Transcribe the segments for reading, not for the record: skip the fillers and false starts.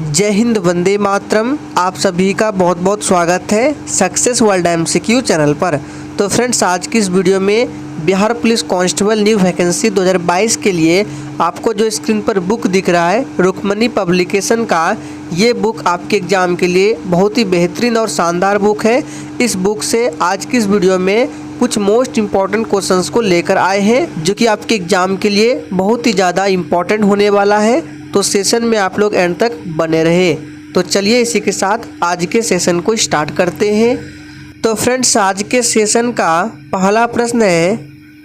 जय हिंद, वंदे मातरम। आप सभी का बहुत बहुत स्वागत है सक्सेस वर्ल्ड MCQ चैनल पर। तो फ्रेंड्स, आज की इस वीडियो में Bihar police constable new vacancy 2022 के लिए आपको जो स्क्रीन पर बुक दिख रहा है रुक्मणी पब्लिकेशन का, ये बुक आपके एग्ज़ाम के लिए बहुत ही बेहतरीन और शानदार बुक है। इस बुक से आज की इस वीडियो में कुछ मोस्ट इम्पॉर्टेंट क्वेश्चंस को लेकर आए हैं जो कि आपके एग्ज़ाम के लिए बहुत ही ज़्यादा इम्पॉर्टेंट होने वाला है। तो सेशन में आप लोग एंड तक बने रहे। तो चलिए इसी के साथ आज के सेशन को स्टार्ट करते हैं। तो फ्रेंड्स, आज के सेशन का पहला प्रश्न है,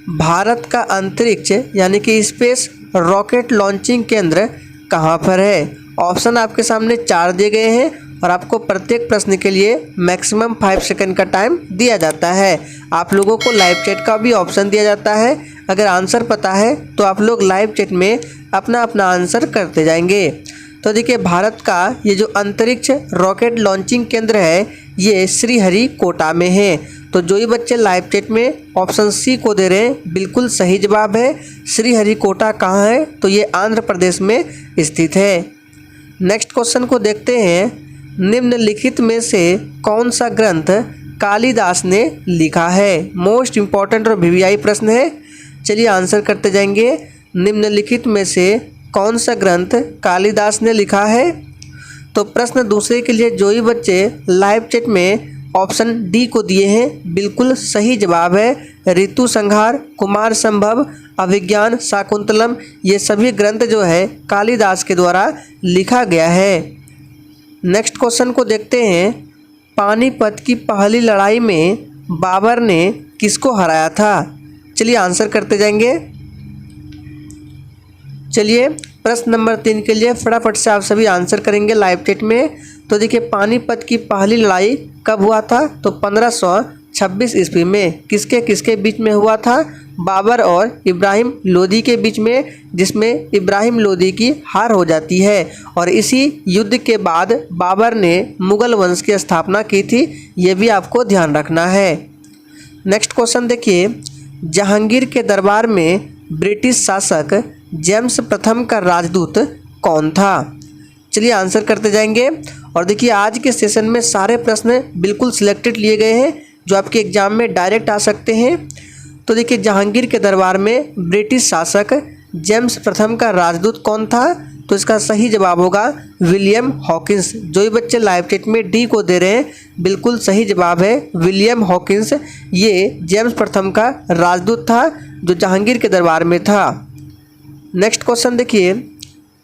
भारत का अंतरिक्ष यानी कि स्पेस रॉकेट लॉन्चिंग केंद्र कहाँ पर है? ऑप्शन आपके सामने 4 दिए गए हैं और आपको प्रत्येक प्रश्न के लिए मैक्सिमम 5 सेकंड का टाइम दिया जाता है। आप लोगों को लाइव चैट का भी ऑप्शन दिया जाता है। अगर आंसर पता है तो आप लोग लाइव चैट में अपना अपना आंसर करते जाएंगे। तो देखिए, भारत का ये जो अंतरिक्ष रॉकेट लॉन्चिंग केंद्र है ये श्रीहरिकोटा में है। तो जो ही बच्चे लाइव चैट में ऑप्शन सी को दे रहे हैं, बिल्कुल सही जवाब है। श्रीहरिकोटा कहाँ है? तो ये आंध्र प्रदेश में स्थित है। नेक्स्ट क्वेश्चन को देखते हैं, निम्नलिखित में से कौन सा ग्रंथ कालिदास ने लिखा है? मोस्ट इम्पॉर्टेंट और VVI प्रश्न है। चलिए आंसर करते जाएंगे। निम्नलिखित में से कौन सा ग्रंथ कालिदास ने लिखा है? तो प्रश्न दूसरे के लिए जो ही बच्चे लाइव चैट में ऑप्शन डी को दिए हैं, बिल्कुल सही जवाब है। ऋतु संहार, कुमार संभव, अभिज्ञान, शाकुंतलम, ये सभी ग्रंथ जो है कालिदास के द्वारा लिखा गया है। नेक्स्ट क्वेश्चन को देखते हैं, पानीपत की पहली लड़ाई में बाबर ने किसको हराया था? चलिए आंसर करते जाएंगे। चलिए प्रश्न नंबर 3 के लिए फटाफट से आप सभी आंसर करेंगे लाइव चैट में। तो देखिए, पानीपत की पहली लड़ाई कब हुआ था? तो 1526 ईस्वी में। किसके किसके बीच में हुआ था? बाबर और इब्राहिम लोदी के बीच में, जिसमें इब्राहिम लोदी की हार हो जाती है। और इसी युद्ध के बाद बाबर ने मुगल वंश की स्थापना की थी, ये भी आपको ध्यान रखना है। नेक्स्ट क्वेश्चन देखिए, जहांगीर के दरबार में ब्रिटिश शासक जेम्स प्रथम का राजदूत कौन था? चलिए आंसर करते जाएंगे। और देखिए, आज के सेशन में सारे प्रश्न बिल्कुल सिलेक्टेड लिए गए हैं जो आपके एग्जाम में डायरेक्ट आ सकते हैं। तो देखिए, जहांगीर के दरबार में ब्रिटिश शासक जेम्स प्रथम का राजदूत कौन था? तो इसका सही जवाब होगा विलियम हॉकिंस। जो ही बच्चे लाइव चैट में डी को दे रहे हैं, बिल्कुल सही जवाब है विलियम हॉकिंस। ये जेम्स प्रथम का राजदूत था जो जहांगीर के दरबार में था। नेक्स्ट क्वेश्चन देखिए,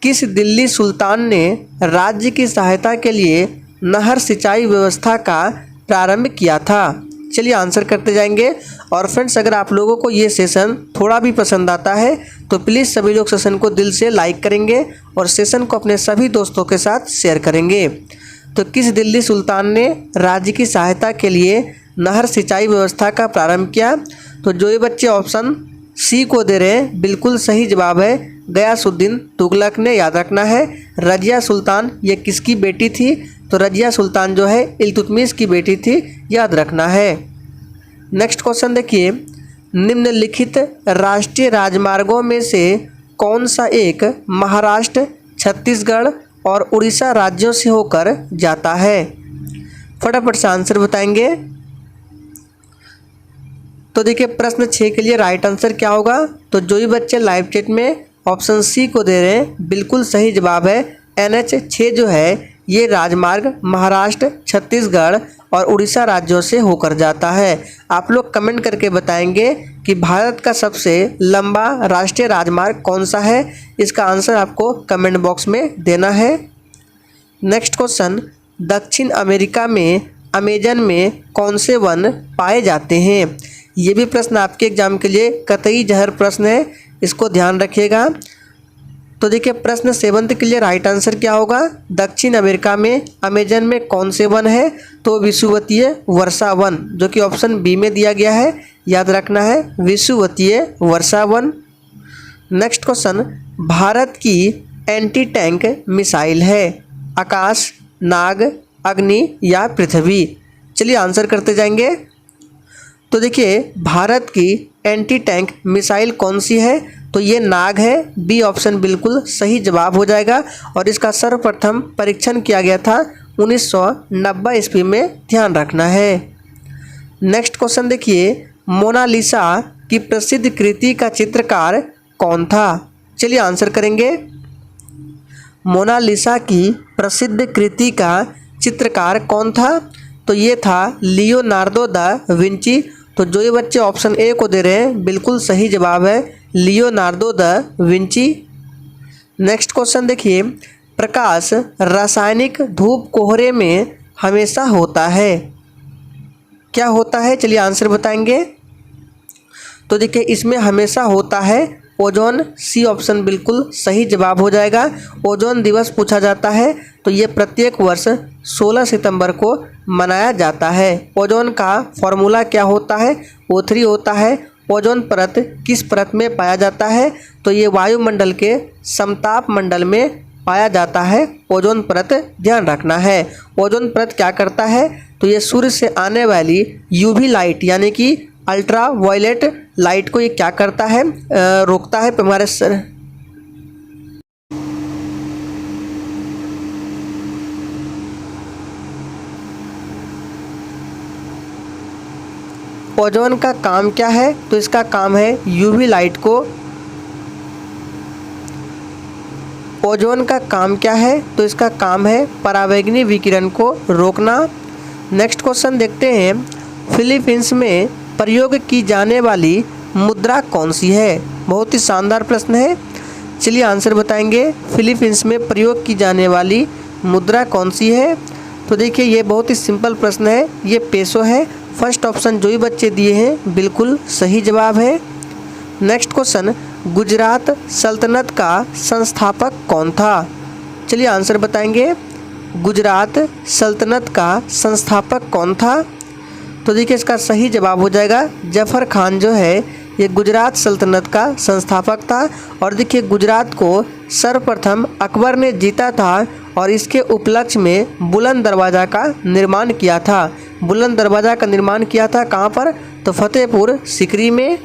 किस दिल्ली सुल्तान ने राज्य की सहायता के लिए नहर सिंचाई व्यवस्था का प्रारंभ किया था? चलिए आंसर करते जाएंगे। और फ्रेंड्स, अगर आप लोगों को ये सेशन थोड़ा भी पसंद आता है तो प्लीज़ सभी लोग सेशन को दिल से लाइक करेंगे और सेशन को अपने सभी दोस्तों के साथ शेयर करेंगे। तो किस दिल्ली सुल्तान ने राज्य की सहायता के लिए नहर सिंचाई व्यवस्था का प्रारंभ किया? तो जो ये बच्चे ऑप्शन सी को दे रहे हैं, बिल्कुल सही जवाब है गयासुद्दीन तुगलक ने। याद रखना है, रजिया सुल्तान ये किसकी बेटी थी? तो रजिया सुल्तान जो है इल्तुतमिश की बेटी थी, याद रखना है। नेक्स्ट क्वेश्चन देखिए, निम्नलिखित राष्ट्रीय राजमार्गों में से कौन सा एक महाराष्ट्र, छत्तीसगढ़ और उड़ीसा राज्यों से होकर जाता है? फटाफट से आंसर बताएंगे। तो देखिए, प्रश्न 6 के लिए राइट आंसर क्या होगा? तो जो ही बच्चे लाइव चैट में ऑप्शन सी को दे रहे हैं, बिल्कुल सही जवाब है NH 6 जो है ये राजमार्ग महाराष्ट्र, छत्तीसगढ़ और उड़ीसा राज्यों से होकर जाता है। आप लोग कमेंट करके बताएंगे कि भारत का सबसे लंबा राष्ट्रीय राजमार्ग कौन सा है। इसका आंसर आपको कमेंट बॉक्स में देना है। नेक्स्ट क्वेश्चन, दक्षिण अमेरिका में अमेजन में कौन से वन पाए जाते हैं? ये भी प्रश्न आपके एग्जाम के लिए कतई जहर प्रश्न है, इसको ध्यान रखिएगा। तो देखिए, प्रश्न 7 के लिए राइट आंसर क्या होगा? दक्षिण अमेरिका में अमेजन में कौन से वन है? तो विषुवतीय वर्षा वन, जो कि ऑप्शन बी में दिया गया है, याद रखना है विषुवतीय वर्षा वन। नेक्स्ट क्वेश्चन, भारत की एंटी टैंक मिसाइल है आकाश, नाग, अग्नि या पृथ्वी? चलिए आंसर करते जाएंगे। तो देखिए, भारत की एंटी टैंक मिसाइल कौन सी है? तो ये नाग है, बी ऑप्शन बिल्कुल सही जवाब हो जाएगा। और इसका सर्वप्रथम परीक्षण किया गया था 1990 ईस्वी में, ध्यान रखना है। नेक्स्ट क्वेश्चन देखिए, मोनालिसा की प्रसिद्ध कृति का चित्रकार कौन था? चलिए आंसर करेंगे। मोनालिसा की प्रसिद्ध कृति का चित्रकार कौन था? तो ये था लियोनार्डो दा विंची। तो जो ये बच्चे ऑप्शन ए को दे रहे हैं बिल्कुल सही जवाब है, Leonardo da Vinci. Next question देखिए, प्रकाश रासायनिक धूप कोहरे में हमेशा होता है, क्या होता है? चलिए आंसर बताएंगे। तो देखिए इसमें हमेशा होता है ओजोन, सी ऑप्शन बिल्कुल सही जवाब हो जाएगा। ओजोन दिवस पूछा जाता है तो ये प्रत्येक वर्ष 16 सितंबर को मनाया जाता है। ओजोन का फॉर्मूला क्या होता है? O3 होता है। ओजोन परत किस परत में पाया जाता है? तो ये वायुमंडल के समताप मंडल में पाया जाता है ओजोन परत, ध्यान रखना है। ओजोन परत क्या करता है? तो ये सूर्य से आने वाली यूवी लाइट यानी कि अल्ट्रा वायलेट लाइट को ये क्या करता है? रोकता है हमारे ओजोन का काम क्या है? तो इसका काम है यूवी लाइट को, ओजोन का काम क्या है? तो इसका काम है परावैंगनी विकिरण को रोकना। नेक्स्ट क्वेश्चन देखते हैं, फिलीपींस में प्रयोग की जाने वाली मुद्रा कौन सी है? बहुत ही शानदार प्रश्न है, चलिए आंसर बताएंगे। फिलीपींस में प्रयोग की जाने वाली मुद्रा कौन सी है? तो देखिए ये बहुत ही सिंपल प्रश्न है, ये पेसो है। फर्स्ट ऑप्शन जो ही बच्चे दिए हैं बिल्कुल सही जवाब है। नेक्स्ट क्वेश्चन, गुजरात सल्तनत का संस्थापक कौन था? चलिए आंसर बताएंगे। गुजरात सल्तनत का संस्थापक कौन था? तो देखिए इसका सही जवाब हो जाएगा जफर खान जो है ये गुजरात सल्तनत का संस्थापक था। और देखिए गुजरात को सर्वप्रथम अकबर ने जीता था और इसके उपलक्ष्य में बुलंद दरवाज़ा का निर्माण किया था। बुलंद दरवाज़ा का निर्माण किया था कहाँ पर? तो फतेहपुर सीकरी में।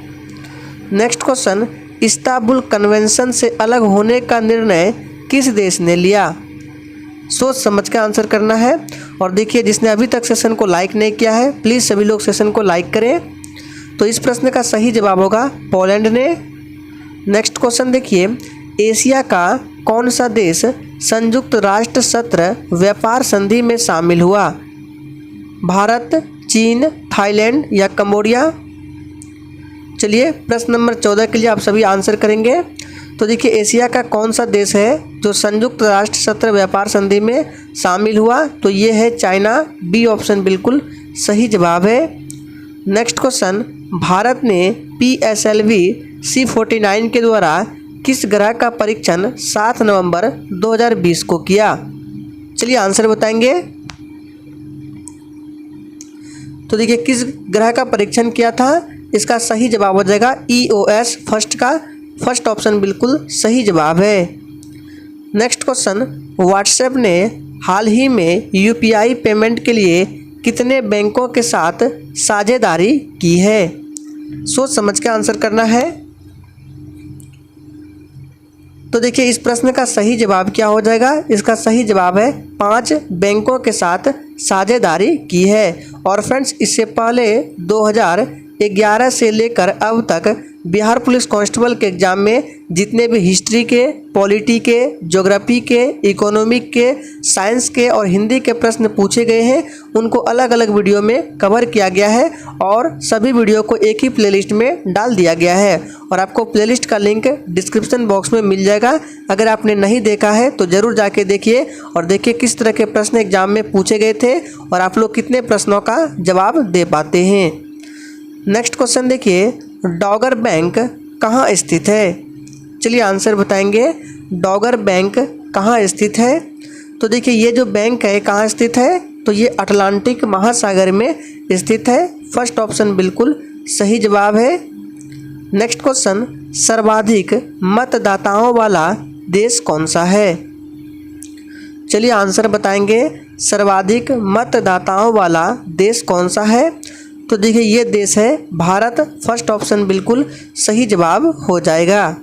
नेक्स्ट क्वेश्चन, इस्तांबुल कन्वेंशन से अलग होने का निर्णय किस देश ने लिया? सोच समझ कर आंसर करना है। और देखिए जिसने अभी तक सेशन को लाइक नहीं किया है प्लीज़ सभी लोग सेशन को लाइक करें। तो इस प्रश्न का सही जवाब होगा पोलैंड ने। नेक्स्ट क्वेश्चन देखिए, एशिया का कौन सा देश संयुक्त राष्ट्र सत्र व्यापार संधि में शामिल हुआ? भारत, चीन, थाईलैंड या कंबोडिया? चलिए प्रश्न नंबर 14 के लिए आप सभी आंसर करेंगे। तो देखिए एशिया का कौन सा देश है जो संयुक्त राष्ट्र सत्र व्यापार संधि में शामिल हुआ? तो ये है चाइना, बी ऑप्शन बिल्कुल सही जवाब है। नेक्स्ट क्वेश्चन, भारत ने PSLV C49 के द्वारा किस ग्रह का परीक्षण 7 नवंबर 2020 को किया? चलिए आंसर बताएंगे। तो देखिए किस ग्रह का परीक्षण किया था? इसका सही जवाब हो जाएगा EOS फर्स्ट ऑप्शन बिल्कुल सही जवाब है। नेक्स्ट क्वेश्चन, व्हाट्सएप ने हाल ही में UPI पेमेंट के लिए कितने बैंकों के साथ साझेदारी की है? सोच समझ के आंसर करना है। तो देखिए इस प्रश्न का सही जवाब क्या हो जाएगा? इसका सही जवाब है 5 बैंकों के साथ साझेदारी की है। और फ्रेंड्स इससे पहले 2011 से लेकर अब तक बिहार पुलिस कांस्टेबल के एग्ज़ाम में जितने भी हिस्ट्री के, पॉलिटी के, ज्योग्राफी के, इकोनॉमिक के, साइंस के और हिंदी के प्रश्न पूछे गए हैं उनको अलग अलग वीडियो में कवर किया गया है और सभी वीडियो को एक ही प्लेलिस्ट में डाल दिया गया है। और आपको प्लेलिस्ट का लिंक डिस्क्रिप्शन बॉक्स में मिल जाएगा। अगर आपने नहीं देखा है तो ज़रूर जाके देखिए और देखिए किस तरह के प्रश्न एग्जाम में पूछे गए थे और आप लोग कितने प्रश्नों का जवाब दे पाते हैं। नेक्स्ट क्वेश्चन देखिए, डॉगर बैंक कहाँ स्थित है? चलिए आंसर बताएंगे। डॉगर बैंक कहाँ स्थित है? तो देखिए ये जो बैंक है कहाँ स्थित है? तो ये अटलांटिक महासागर में स्थित है। फर्स्ट ऑप्शन बिल्कुल सही जवाब है। नेक्स्ट क्वेश्चन, सर्वाधिक मतदाताओं वाला देश कौन सा है? चलिए आंसर बताएंगे। सर्वाधिक मतदाताओं वाला देश कौन सा है? तो देखिए ये देश है भारत। फर्स्ट ऑप्शन बिल्कुल सही जवाब हो जाएगा।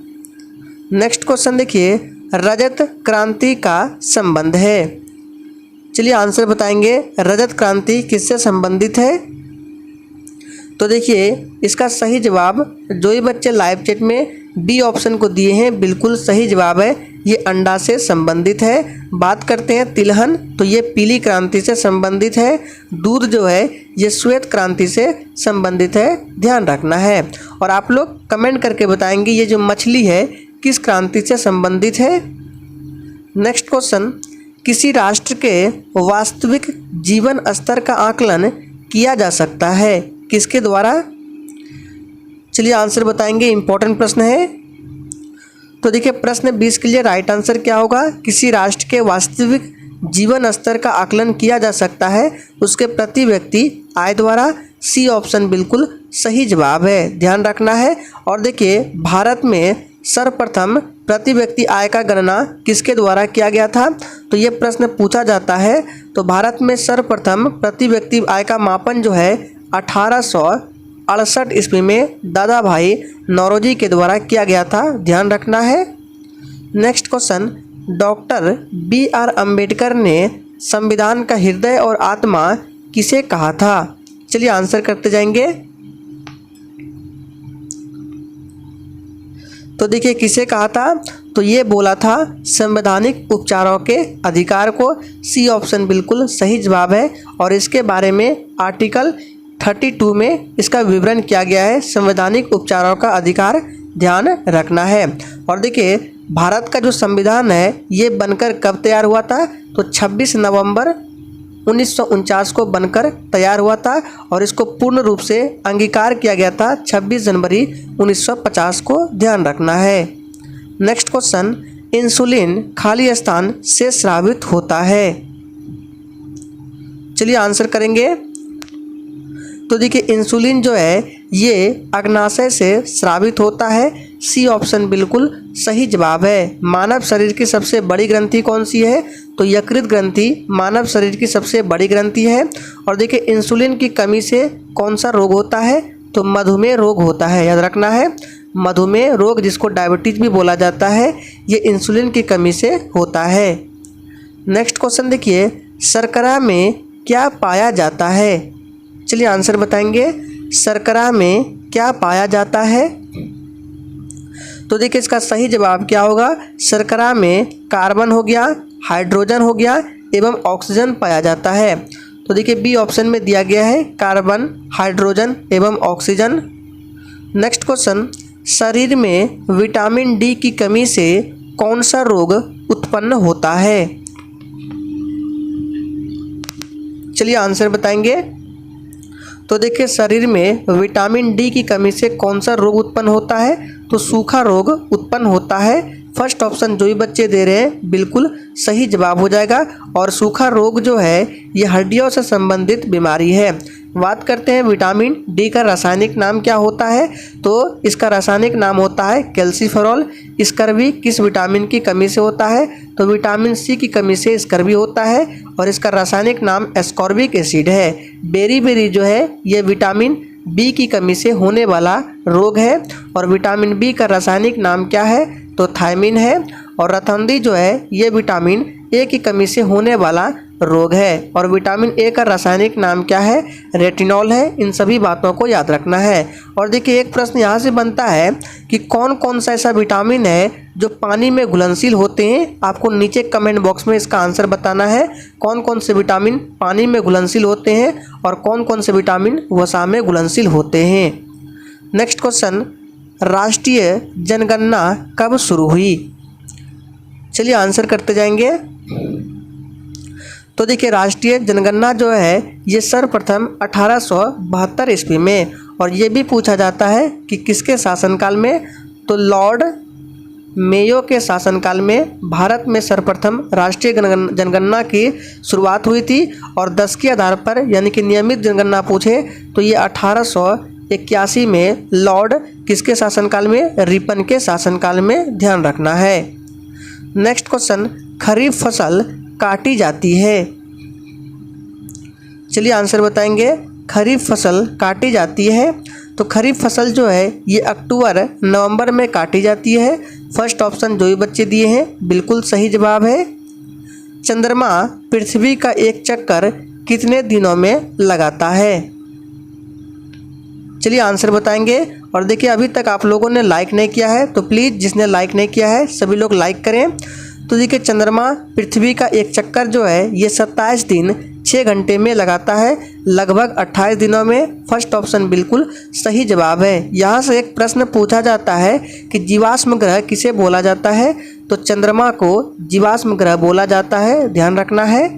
नेक्स्ट क्वेश्चन देखिए, रजत क्रांति का संबंध है। चलिए आंसर बताएंगे, रजत क्रांति किससे संबंधित है। तो देखिए इसका सही जवाब जो ही बच्चे लाइव चैट में बी ऑप्शन को दिए हैं बिल्कुल सही जवाब है, ये अंडा से संबंधित है। बात करते हैं तिलहन, तो ये पीली क्रांति से संबंधित है। दूध जो है ये श्वेत क्रांति से संबंधित है, ध्यान रखना है। और आप लोग कमेंट करके बताएंगे ये जो मछली है किस क्रांति से संबंधित है। नेक्स्ट क्वेश्चन, किसी राष्ट्र के वास्तविक जीवन स्तर का आकलन किया जा सकता है, किसके द्वारा। चलिए आंसर बताएंगे, इंपॉर्टेंट प्रश्न है। तो देखिए प्रश्न 20 के लिए राइट आंसर क्या होगा, किसी राष्ट्र के वास्तविक जीवन स्तर का आकलन किया जा सकता है उसके प्रति व्यक्ति आय द्वारा। सी ऑप्शन बिल्कुल सही जवाब है, ध्यान रखना है। और देखिए भारत में सर्वप्रथम प्रति व्यक्ति आय का गणना किसके द्वारा किया गया था, तो ये प्रश्न पूछा जाता है। तो भारत में सर्वप्रथम प्रति व्यक्ति आय का मापन जो है 1868 ईस्वी में दादा भाई नौरोजी के द्वारा किया गया था, ध्यान रखना है। Next question, doctor BR Ambedkar ने संविधान का हृदय और आत्मा किसे कहा था। चलिए आंसर करते जाएंगे। तो देखिए किसे कहा था, तो ये बोला था संवैधानिक उपचारों के अधिकार को। सी ऑप्शन बिल्कुल सही जवाब है। और इसके बारे में आर्टिकल 32 में इसका विवरण किया गया है, संवैधानिक उपचारों का अधिकार, ध्यान रखना है। और देखिए भारत का जो संविधान है ये बनकर कब तैयार हुआ था, तो 26 नवंबर 1949 को बनकर तैयार हुआ था। और इसको पूर्ण रूप से अंगीकार किया गया था 26 जनवरी 1950 को, ध्यान रखना है। नेक्स्ट क्वेश्चन, इंसुलिन खाली स्थान से स्रावित होता है। चलिए आंसर करेंगे। तो देखिए इंसुलिन जो है ये अग्नाशय से स्रावित होता है। सी ऑप्शन बिल्कुल सही जवाब है। मानव शरीर की सबसे बड़ी ग्रंथि कौन सी है, तो यकृत ग्रंथि मानव शरीर की सबसे बड़ी ग्रंथि है। और देखिए इंसुलिन की कमी से कौन सा रोग होता है, तो मधुमेह रोग होता है, याद रखना है। मधुमेह रोग जिसको डायबिटीज भी बोला जाता है, ये इंसुलिन की कमी से होता है। नेक्स्ट क्वेश्चन देखिए, शर्करा में क्या पाया जाता है। चलिए आंसर बताएंगे, शर्करा में क्या पाया जाता है। तो देखिए इसका सही जवाब क्या होगा, शर्करा में कार्बन हो गया, हाइड्रोजन हो गया एवं ऑक्सीजन पाया जाता है। तो देखिए बी ऑप्शन में दिया गया है कार्बन, हाइड्रोजन एवं ऑक्सीजन। नेक्स्ट क्वेश्चन, शरीर में विटामिन डी की कमी से कौन सा रोग उत्पन्न होता है। चलिए आंसर बताएंगे। तो देखिए शरीर में विटामिन डी की कमी से कौन सा रोग उत्पन्न होता है, तो सूखा रोग उत्पन्न होता है। फर्स्ट ऑप्शन जो ही बच्चे दे रहे हैं बिल्कुल सही जवाब हो जाएगा। और सूखा रोग जो है ये हड्डियों से संबंधित बीमारी है। बात करते हैं विटामिन डी का रासायनिक नाम क्या होता है, तो इसका रासायनिक नाम होता है कैल्सीफेरॉल। स्कर्वी किस विटामिन की कमी से होता है, तो विटामिन सी की कमी से स्कर्वी होता है। और इसका रासायनिक नाम एस्कॉर्बिक एसिड है। बेरी जो है ये विटामिन बी की कमी से होने वाला रोग है। और विटामिन बी का रासायनिक नाम क्या है, तो थायमिन है। और रतौंधी जो है ये विटामिन ए की कमी से होने वाला रोग है। और विटामिन ए का रासायनिक नाम क्या है, रेटिनॉल है। इन सभी बातों को याद रखना है। और देखिए एक प्रश्न यहाँ से बनता है कि कौन कौन सा ऐसा विटामिन है जो पानी में घुलनशील होते हैं। आपको नीचे कमेंट बॉक्स में इसका आंसर बताना है, कौन कौन से विटामिन पानी में घुलनशील होते हैं और कौन कौन से विटामिन वसा में घुलनशील होते हैं। नेक्स्ट क्वेश्चन, राष्ट्रीय जनगणना कब शुरू हुई। चलिए आंसर करते जाएंगे। तो देखिए राष्ट्रीय जनगणना जो है ये सर्वप्रथम 1872 ईस्वी में। और ये भी पूछा जाता है कि किसके शासनकाल में, तो लॉर्ड मेयो के शासनकाल में भारत में सर्वप्रथम राष्ट्रीय जनगणना की शुरुआत हुई थी। और 10 के आधार पर यानी कि नियमित जनगणना पूछे तो ये 1881 में लॉर्ड किसके शासनकाल में, रिपन के शासनकाल में, ध्यान रखना है। नेक्स्ट क्वेश्चन, खरीफ फसल काटी जाती है। चलिए आंसर बताएंगे। खरीफ फसल काटी जाती है तो खरीफ फसल जो है ये अक्टूबर नवंबर में काटी जाती है। फर्स्ट ऑप्शन जो भी बच्चे दिए हैं बिल्कुल सही जवाब है। चंद्रमा पृथ्वी का एक चक्कर कितने दिनों में लगाता है? चलिए आंसर बताएंगे। और देखिए अभी तक आप लोगों ने लाइक नहीं किया है तो प्लीज़ जिसने लाइक नहीं किया है सभी लोग लाइक करें। तो देखिए चंद्रमा पृथ्वी का एक चक्कर जो है ये 27 दिन 6 घंटे में लगाता है, लगभग 28 दिनों में। फर्स्ट ऑप्शन बिल्कुल सही जवाब है। यहाँ से एक प्रश्न पूछा जाता है कि जीवाश्म ग्रह किसे बोला जाता है, तो चंद्रमा को जीवाश्म ग्रह बोला जाता है, ध्यान रखना है।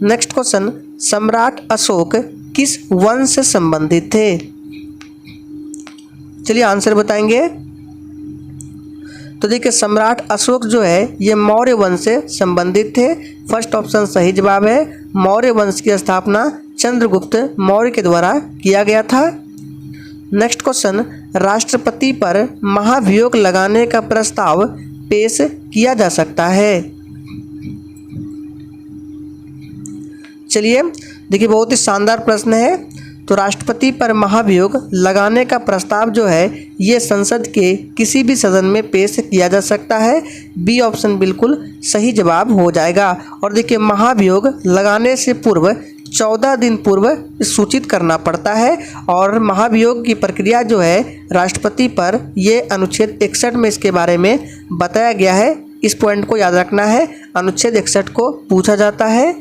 नेक्स्ट क्वेश्चन, सम्राट अशोक किस वंश से संबंधित थे? चलिए आंसर बताएंगे। तो देखिए सम्राट अशोक जो है ये मौर्य वंश से संबंधित थे। फर्स्ट ऑप्शन सही जवाब है। मौर्य वंश की स्थापना चंद्रगुप्त मौर्य के द्वारा किया गया था। नेक्स्ट क्वेश्चन, राष्ट्रपति पर महाभियोग लगाने का प्रस्ताव पेश किया जा सकता है? चलिए देखिए बहुत ही शानदार प्रश्न है। तो राष्ट्रपति पर महाभियोग लगाने का प्रस्ताव जो है ये संसद के किसी भी सदन में पेश किया जा सकता है। बी ऑप्शन बिल्कुल सही जवाब हो जाएगा। और देखिए महाभियोग लगाने से पूर्व 14 दिन पूर्व सूचित करना पड़ता है। और महाभियोग की प्रक्रिया जो है राष्ट्रपति पर ये अनुच्छेद 61 में इसके बारे में बताया गया है। इस पॉइंट को याद रखना है, अनुच्छेद 61 को पूछा जाता है।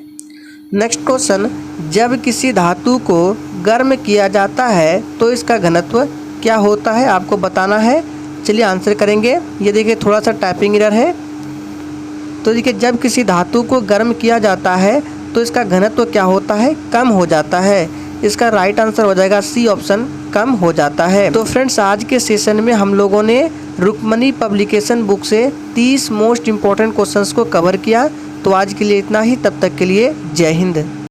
नेक्स्ट क्वेश्चन, जब किसी धातु को गर्म किया जाता है तो इसका घनत्व क्या होता है, आपको बताना है। चलिए आंसर करेंगे। ये देखिए थोड़ा सा टाइपिंग एरर है। तो देखिए जब किसी धातु को गर्म किया जाता है तो इसका घनत्व क्या होता है, कम हो जाता है। इसका राइट आंसर हो जाएगा सी ऑप्शन, कम हो जाता है। तो फ्रेंड्स आज के सेशन में हम लोगों ने रुक्मणी पब्लिकेशन बुक से 30 मोस्ट इम्पॉर्टेंट क्वेश्चंस को कवर किया। तो आज के लिए इतना ही, तब तक के लिए जय हिंद।